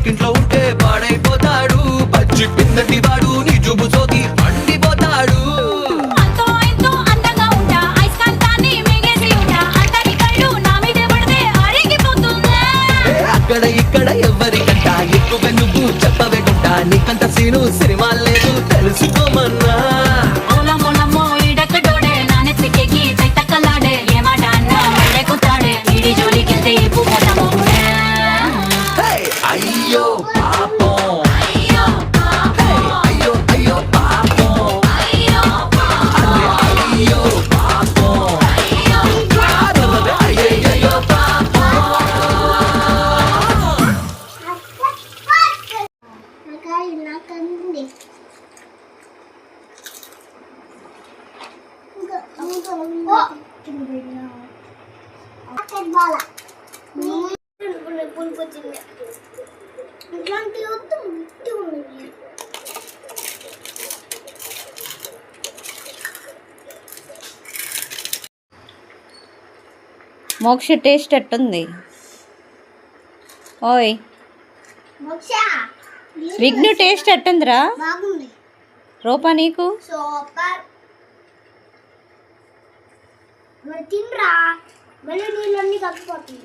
పక్కింట్లో ఉంటే పాడైపోతాడు. పచ్చి పిందటి వాడు నీ జుబు సోకి మండిపోతాడు. అక్కడ ఇక్కడ ఎవరికంట ఎక్కువ నువ్వు చెప్పవేకుంటా. నీకంత సీను సినిమా లేదు తెలుసుకోమన్నా. అయ్యో పాపం, అయ్యో అయ్యో పాపం, అయ్యో పాపం, అయ్యో పాపం. మోక్ష టేస్ట్ ఎట్టుంది? ఓయ్ విఘ్ను టేస్ట్ ఎట్టుందిరా? రూపా నీకు? సూపర్. మరి తినరా, మళ్ళీ నీళ్ళన్నీ కలిసిపోతుంది.